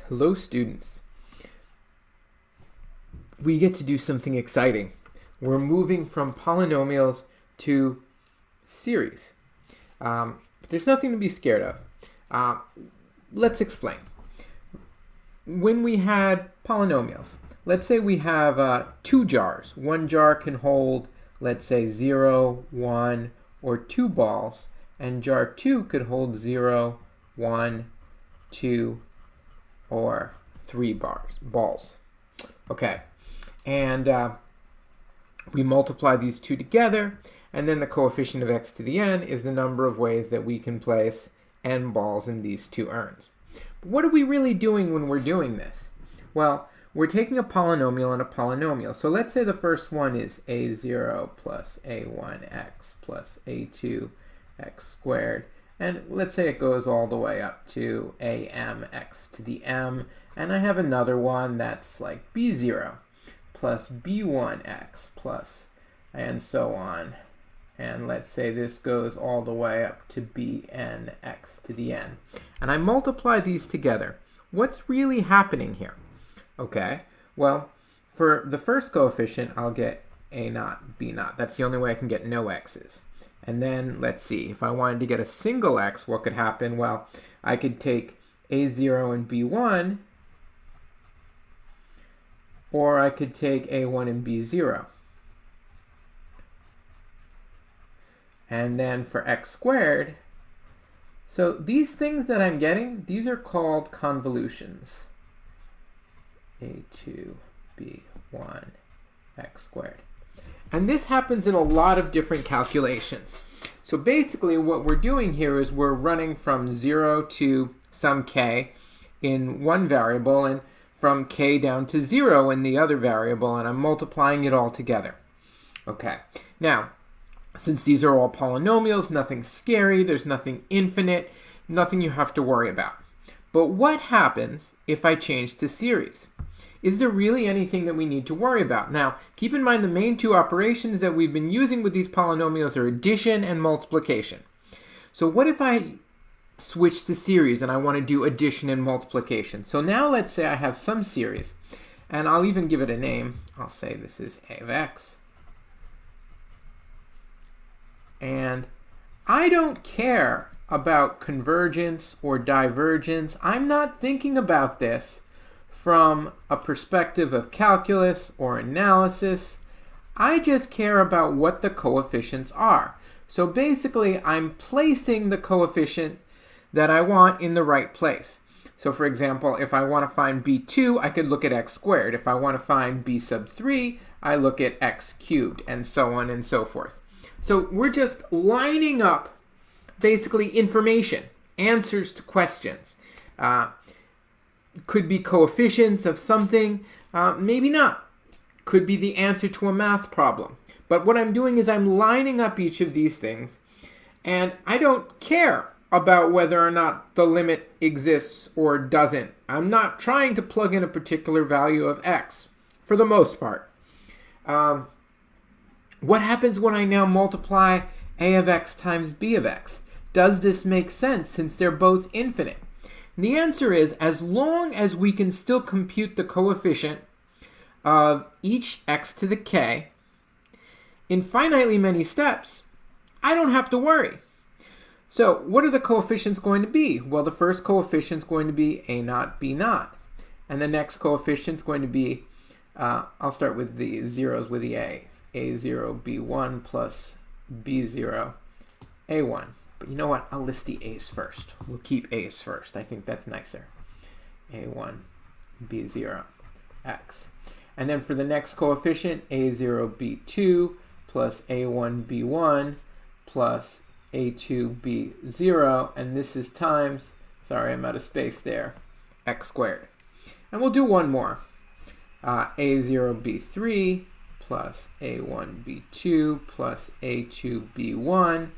Hello students. We get to do something exciting. We're moving from polynomials to series. There's nothing to be scared of. Let's explain. When we had polynomials, let's say we have two jars. One jar can hold, let's say, 0, 1, or 2 balls, and jar 2 could hold 0, 1, 2, or 3 balls. Okay, and we multiply these two together, and then the coefficient of x to the n is the number of ways that we can place n balls in these two urns. But what are we really doing when we're doing this? Well, we're taking a polynomial and a polynomial. So let's say the first one is a0 plus a1x plus a2x squared. And let's say it goes all the way up to amx to the m. And I have another one that's like b0 plus b1x plus, and so on. And let's say this goes all the way up to bnx to the n. And I multiply these together. What's really happening here? Okay, well, for the first coefficient, I'll get a naught, b naught. That's the only way I can get no x's. And then, let's see, if I wanted to get a single x, what could happen? Well, I could take a0 and b1, or I could take a1 and b0. And then for x squared, so these things that I'm getting, these are called convolutions. a2, b1, x squared. And this happens in a lot of different calculations. So basically what we're doing here is we're running from 0 to some k in one variable and from k down to 0 in the other variable, and I'm multiplying it all together. Okay, now, since these are all polynomials, nothing scary, there's nothing infinite, nothing you have to worry about. But what happens if I change to series? Is there really anything that we need to worry about? Now, keep in mind the main two operations that we've been using with these polynomials are addition and multiplication. So what if I switch to series and I want to do addition and multiplication? So now let's say I have some series, and I'll even give it a name. I'll say this is a of x. And I don't care about convergence or divergence. I'm not thinking about this from a perspective of calculus or analysis. I just care about what the coefficients are. So basically, I'm placing the coefficient that I want in the right place. So for example, if I want to find b2, I could look at x squared. If I want to find b sub 3, I look at x cubed, and so on and so forth. So we're just lining up basically information, answers to questions. Could be coefficients of something, maybe not. Could be the answer to a math problem. But what I'm doing is I'm lining up each of these things, and I don't care about whether or not the limit exists or doesn't. I'm not trying to plug in a particular value of x, for the most part. What happens when I now multiply a of x times b of x? Does this make sense since they're both infinite? And the answer is, as long as we can still compute the coefficient of each x to the k in finitely many steps, I don't have to worry. So what are the coefficients going to be? Well, the first coefficient is going to be a naught, b naught. And the next coefficient is going to be, I'll start with the zeros with the a0, b1 plus b0, a1. But you know what? I'll list the a's first. We'll keep a's first. I think that's nicer. a1, b0, x. And then for the next coefficient, a0, b2 plus a1, b1 plus a2, b0. And this is times, sorry, I'm out of space there, x squared. And we'll do one more. a0, b3 plus a1, b2 plus a2, b1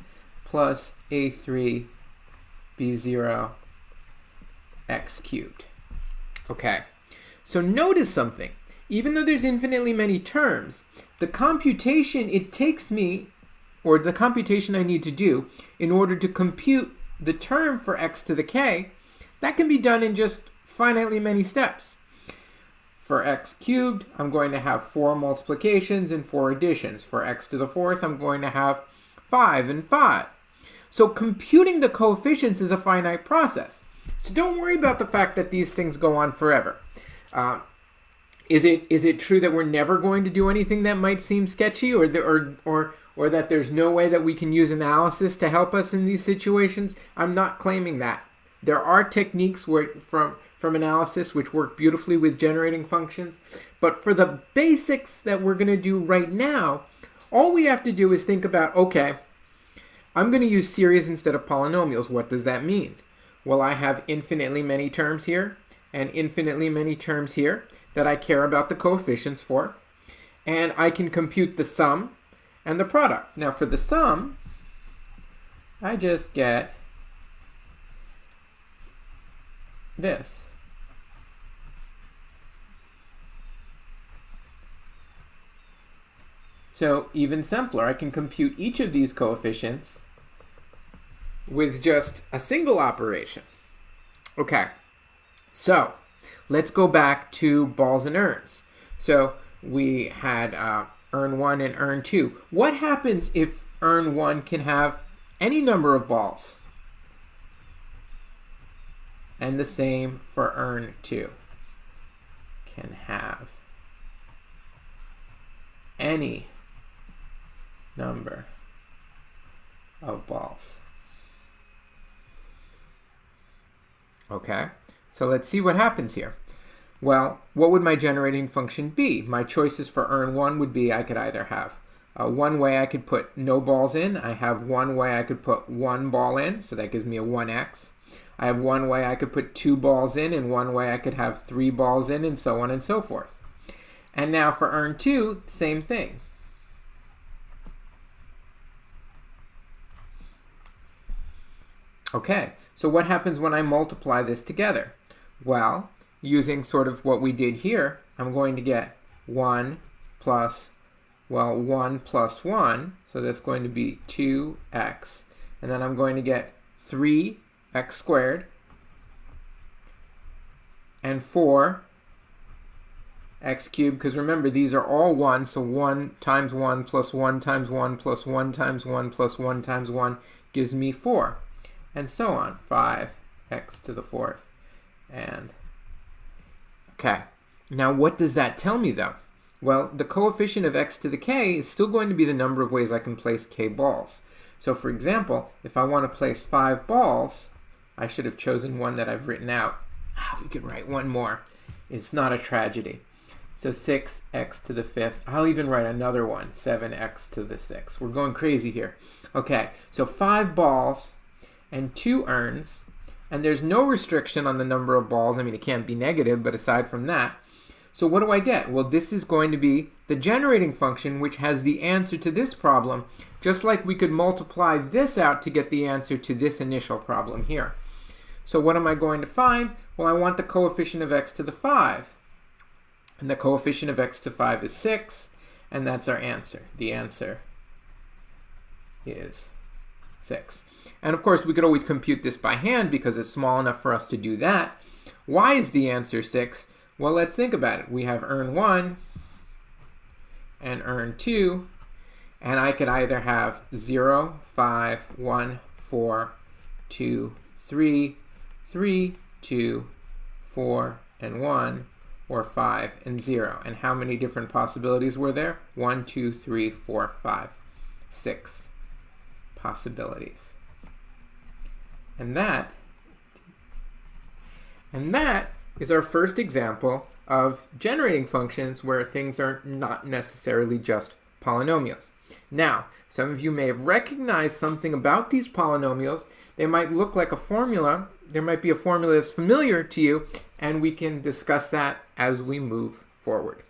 plus a3, b0, x cubed. Okay, so notice something. Even though there's infinitely many terms, the computation it takes me, or the computation I need to do in order to compute the term for x to the k, that can be done in just finitely many steps. For x cubed, I'm going to have 4 multiplications and 4 additions. For x to the 4th, I'm going to have 5 and 5. So computing the coefficients is a finite process. So don't worry about the fact that these things go on forever. Is it true that we're never going to do anything that might seem sketchy, or that there's no way that we can use analysis to help us in these situations? I'm not claiming that. There are techniques from analysis which work beautifully with generating functions, but for the basics that we're going to do right now, all we have to do is think about, okay, I'm going to use series instead of polynomials. What does that mean? Well, I have infinitely many terms here and infinitely many terms here that I care about the coefficients for, and I can compute the sum and the product. Now for the sum, I just get this. So even simpler, I can compute each of these coefficients with just a single operation. Okay, so let's go back to balls and urns. So we had urn 1 and urn 2. What happens if urn 1 can have any number of balls? And the same for urn 2. Can have any number of balls. Okay, so let's see what happens here. Well, what would my generating function be? My choices for urn 1 would be I could either have one way I could put no balls in. I have one way I could put 1 ball in, so that gives me a 1x. I have one way I could put 2 balls in, and one way I could have 3 balls in, and so on and so forth. And now for urn 2, same thing. Okay, so what happens when I multiply this together? Well, using sort of what we did here, I'm going to get 1 plus 1, so that's going to be 2x. And then I'm going to get 3x squared and 4x cubed, because remember, these are all 1, so 1 times 1 plus 1 times 1 plus 1 times 1 plus 1 times 1 gives me 4. And so on, 5x to the 4th. And okay, now what does that tell me though? Well, the coefficient of x to the k is still going to be the number of ways I can place k balls. So for example, if I want to place 5 balls, I should have chosen one that I've written out. We could write one more. It's not a tragedy. So 6x to the 5th. I'll even write another one, 7x to the 6th. We're going crazy here. Okay, so 5 balls and 2 urns, and there's no restriction on the number of balls. I mean, it can't be negative, but aside from that, so what do I get? Well, this is going to be the generating function, which has the answer to this problem, just like we could multiply this out to get the answer to this initial problem here. So what am I going to find? Well, I want the coefficient of x to the 5. And the coefficient of x to 5 is 6, and that's our answer. The answer is 6. And of course, we could always compute this by hand because it's small enough for us to do that. Why is the answer 6? Well, let's think about it. We have urn 1 and urn 2, and I could either have 0, 5, 1, 4, 2, 3, 3, 2, 4, and 1, or 5 and 0. And how many different possibilities were there? 1, 2, 3, 4, 5, 6 possibilities. And that is our first example of generating functions where things are not necessarily just polynomials. Now, some of you may have recognized something about these polynomials. They might look like a formula. There might be a formula that's familiar to you, and we can discuss that as we move forward.